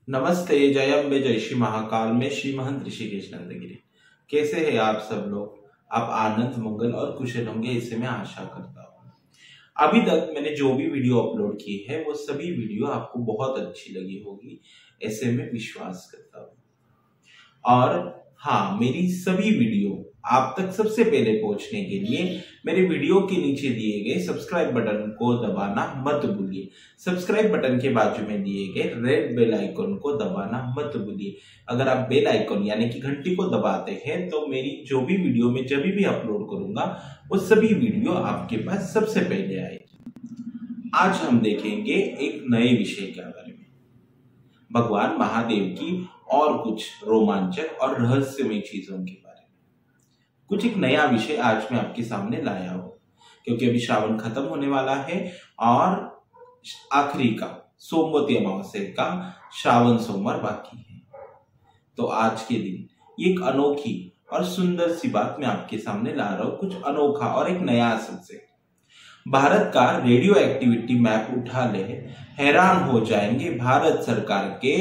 नमस्ते, जय अम्बे, जय श्री महाकाल में श्री महंत ऋषिकेश नंदगिरी। कैसे हैं आप सब लोग? आप आनंद, मंगल और कुशल होंगे, इसे मैं आशा करता हूँ। अभी तक मैंने जो भी वीडियो अपलोड की है वो सभी वीडियो आपको बहुत अच्छी लगी होगी, ऐसे मैं विश्वास करता हूँ। और हाँ, मेरी सभी वीडियो आप तक सबसे पहले पहुंचने के लिए मेरे वीडियो के नीचे दिए गए सब्सक्राइब बटन को दबाना मत भूलिए। सब्सक्राइब बटन के बाजू में दिए गए रेड बेल आइकन को दबाना मत भूलिए। अगर आप बेल आइकन यानी कि घंटी को दबाते हैं तो मेरी जो भी वीडियो में जब भी अपलोड करूंगा वो सभी वीडियो आपके पास सबसे पहले आएगी। आज हम देखेंगे एक नए विषय के बारे में, भगवान महादेव की और कुछ रोमांचक और रहस्यमय चीजों के बारे में। कुछ एक नया विषय आज मैं आपके सामने लाया हूं, क्योंकि अभी श्रावण खत्म होने वाला है और आखिरी का सोमवती अमावस्या का श्रावण सोमवार बाकी है। तो आज के दिन एक अनोखी और सुंदर सी बात मैं आपके सामने ला रहा हूं, कुछ अनोखा और एक नया सब्जेक्ट। भारत का रेडियो एक्टिविटी मैप उठा ले, हैरान हो जाएंगे। भारत सरकार के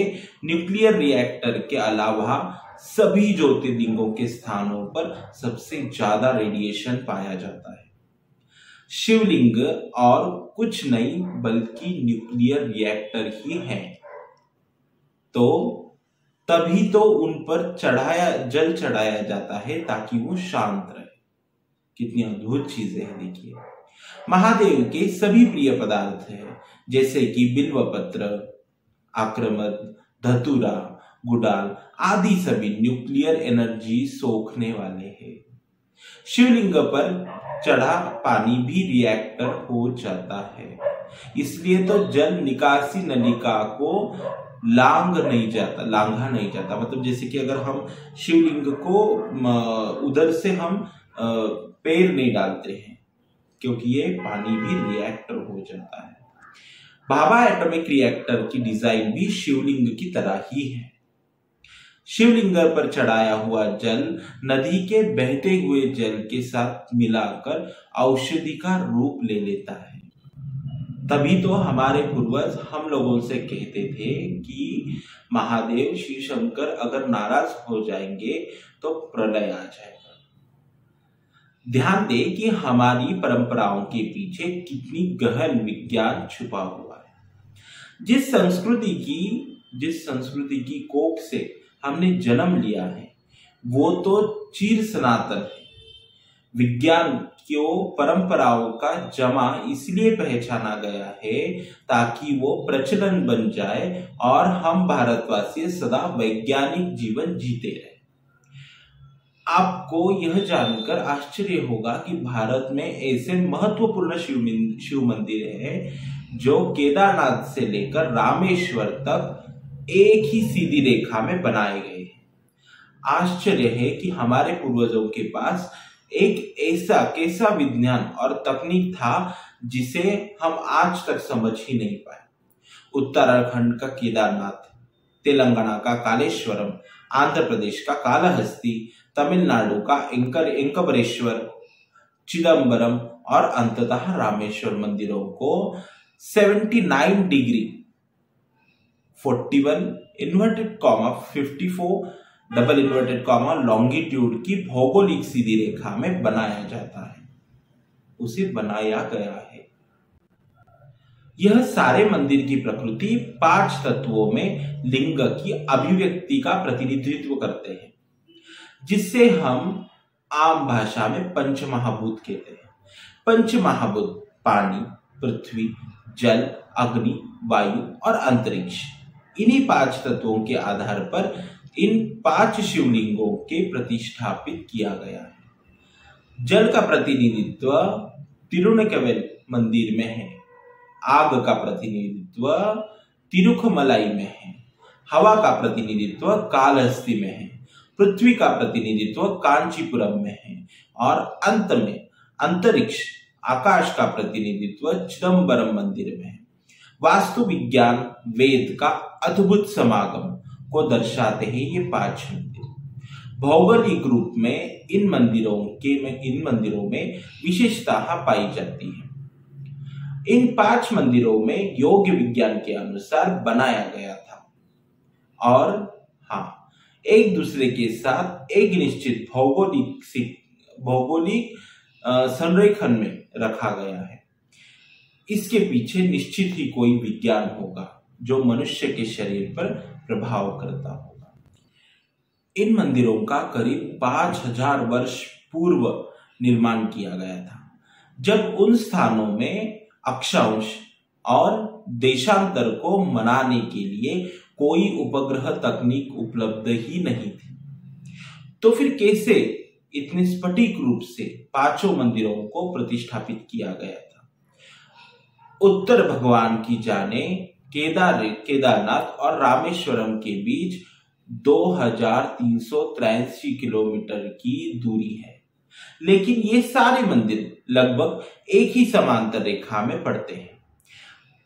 न्यूक्लियर रिएक्टर के अलावा सभी ज्योतिर्लिंगों के स्थानों पर सबसे ज्यादा रेडिएशन पाया जाता है। शिवलिंग और कुछ नहीं बल्कि न्यूक्लियर रिएक्टर ही हैं। तो तभी तो उन पर जल चढ़ाया जाता है ताकि वो शांत रहे। कितनी अद्भुत चीजें हैं, देखिए। महादेव के सभी प्रिय पदार्थ हैं, जैसे कि बिल्वपत्र, आक्रमद, धतूरा, गुड़ाल आदि सभी न्यूक्लियर एनर्जी सोखने वाले हैं। शिवलिंग पर चढ़ा पानी भी रिएक्टर हो जाता है, इसलिए तो जल निकासी नलिका को लांघा नहीं जाता। मतलब जैसे कि अगर हम शिवलिंग को उधर से हम पैर नहीं डालते हैं, क्योंकि ये पानी भी रिएक्टर हो जाता है। भाभा एटॉमिक रिएक्टर की डिजाइन भी शिवलिंग की तरह ही है। शिवलिंग पर चढ़ाया हुआ जल नदी के बहते हुए जल के साथ मिलाकर औषधि का रूप ले लेता है। तभी तो हमारे पूर्वज हम लोगों से कहते थे कि महादेव शिव शंकर अगर नाराज हो जाएंगे तो प्रलय आ जाएगा। ध्यान दें कि हमारी परंपराओं के पीछे कितनी गहन विज्ञान छुपा हुआ है। जिस संस्कृति की कोख से हमने जन्म लिया है वो तो चिर सनातन है। विज्ञान को परंपराओं का जमा इसलिए पहचाना गया है ताकि वो प्रचलन बन जाए और हम भारतवासी सदा वैज्ञानिक जीवन जीते रहे। आपको यह जानकर आश्चर्य होगा कि भारत में ऐसे महत्वपूर्ण शिव मंदिर हैं जो केदारनाथ से लेकर रामेश्वर तक एक ही सीधी रेखा में बनाए गए हैं। आश्चर्य है कि हमारे पूर्वजों के पास एक ऐसा कैसा विज्ञान और तकनीक था जिसे हम आज तक समझ ही नहीं पाए। उत्तराखंड का केदारनाथ, तेलंगाना का कालेश्वरम, आंध्र प्रदेश का कालहस्ती, तमिलनाडु का एंकबरेश्वर, चिदम्बरम और अंततः रामेश्वर मंदिरों को 79 degree 41 inverted comma 54 double inverted comma longitude की भौगोलिक सीधी रेखा में बनाया जाता है, उसे बनाया गया है। यह सारे मंदिर की प्रकृति 5 तत्वों में लिंग की अभिव्यक्ति का प्रतिनिधित्व करते हैं, जिससे हम आम भाषा में पंचमहाभूत कहते हैं। पंचमहाभूत पानी, पृथ्वी, जल, अग्नि, वायु और अंतरिक्ष। इन्हीं 5 तत्वों के आधार पर इन 5 शिवलिंगों के प्रतिष्ठापित किया गया है। जल का प्रतिनिधित्व तिरुनकवेल मंदिर में है, आग का प्रतिनिधित्व तिरुखमलाई में है, हवा का प्रतिनिधित्व कालहस्ती में है, पृथ्वी का प्रतिनिधित्व कांचीपुरम में है और अंत में अंतरिक्ष आकाश का प्रतिनिधित्व चिदम्बरम मंदिर में है। वास्तु विज्ञान वेद का अद्भुत समागम को दर्शाते हैं ये 5 मंदिर। भौगोलिक रूप में इन मंदिरों में विशेषता पाई जाती है। इन 5 मंदिरों में योग विज्ञान के अनुसार बनाया गया था। और हाँ, एक दूसरे के साथ एक निश्चित भौगोलिक संरेखण में रखा गया है। इसके पीछे निश्चित ही कोई विज्ञान होगा जो मनुष्य के शरीर पर प्रभाव करता होगा। इन मंदिरों का करीब 5000 वर्ष पूर्व निर्माण किया गया था, जब उन स्थानों में अक्षांश और देशांतर को मनाने के लिए कोई उपग्रह तकनीक उपलब्ध ही नहीं थी। तो फिर कैसे इतने सटीक रूप से पांचों मंदिरों को प्रतिष्ठापित किया गया था? उत्तर भगवान की जाने केदारनाथ और रामेश्वरम के बीच 2383 किलोमीटर की दूरी है, लेकिन ये सारे मंदिर लगभग एक ही समांतर रेखा में पड़ते हैं।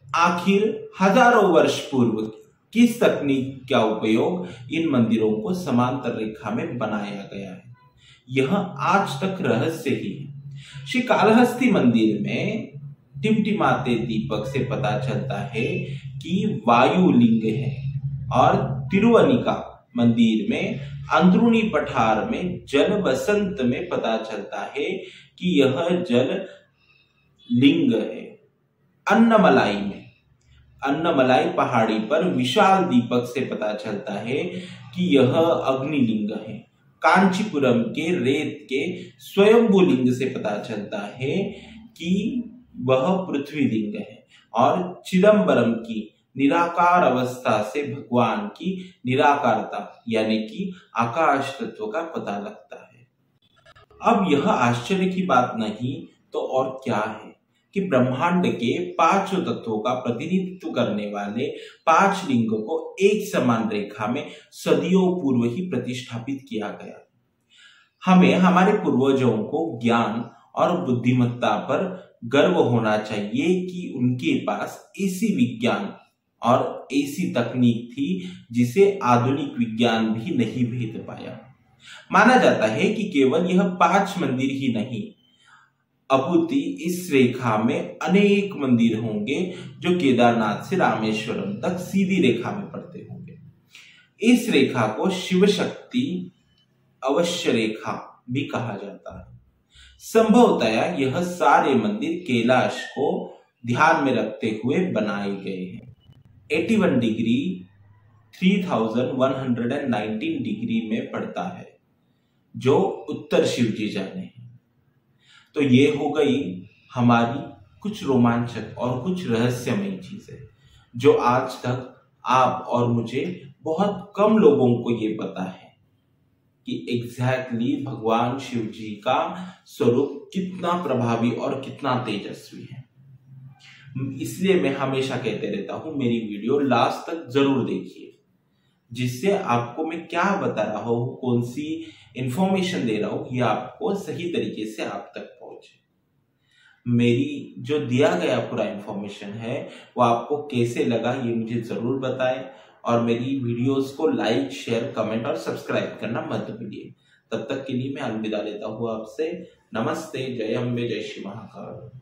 आखिर हजारों वर्ष पूर्व किस तकनीक का उपयोग इन मंदिरों को समांतर रेखा में बनाया गया है, यह आज तक रहस्य ही है। श्री कालहस्ती मंदिर में टिमटिमाते दीपक से पता चलता है कि वायु लिंग है, और तिरुवनिका मंदिर में अंदरूनी पठार में जल वसंत में पता चलता है कि यह जल लिंग है। अन्नमलाई पहाड़ी पर विशाल दीपक से पता चलता है कि यह अग्निलिंग है। कांचीपुरम के रेत के स्वयंभू लिंग से पता चलता है कि वह पृथ्वी लिंग है, और चिदंबरम की निराकार अवस्था से भगवान की निराकारता यानी कि आकाश तत्व का पता लगता है। अब यह आश्चर्य की बात नहीं तो और क्या है कि ब्रह्मांड के पांचों तत्वों का प्रतिनिधित्व करने वाले 5 लिंगों को एक समान रेखा में सदियों पूर्व ही प्रतिष्ठापित किया गया। हमें हमारे पूर्वजों को ज्ञान और बुद्धिमत्ता पर गर्व होना चाहिए कि उनके पास ऐसी विज्ञान और ऐसी तकनीक थी जिसे आधुनिक विज्ञान भी नहीं भेद पाया। माना जाता है कि केवल यह 5 मंदिर ही नहीं, अपुति इस रेखा में अनेक मंदिर होंगे जो केदारनाथ से रामेश्वरम तक सीधी रेखा में पड़ते होंगे। इस रेखा को शिव शक्ति अवश्य रेखा भी कहा जाता है। संभवतया यह सारे मंदिर कैलाश को ध्यान में रखते हुए बनाए गए हैं। 81 डिग्री 3119 डिग्री में पड़ता है, जो उत्तर शिव जी जाने हैं। तो ये हो गई हमारी कुछ रोमांचक और कुछ रहस्यमय चीजें जो आज तक आप और मुझे बहुत कम लोगों को ये पता है कि एग्जैक्टली भगवान शिव जी का स्वरूप कितना प्रभावी और कितना तेजस्वी है। इसलिए मैं हमेशा कहते रहता हूं, मेरी वीडियो लास्ट तक जरूर देखिए, जिससे आपको मैं क्या बता रहा हूं, कौन सी इंफॉर्मेशन दे रहा हूं, ये आपको सही तरीके से आप तक पहुंचे। मेरी जो दिया गया पूरा इंफॉर्मेशन है वो आपको कैसे लगा ये मुझे जरूर बताएं, और मेरी वीडियोस को लाइक, शेयर, कमेंट और सब्सक्राइब करना मत भूलिए। तब तक के लिए मैं अलविदा लेता हूँ आपसे। नमस्ते, जय अम्बे, जय श्री महाकाल।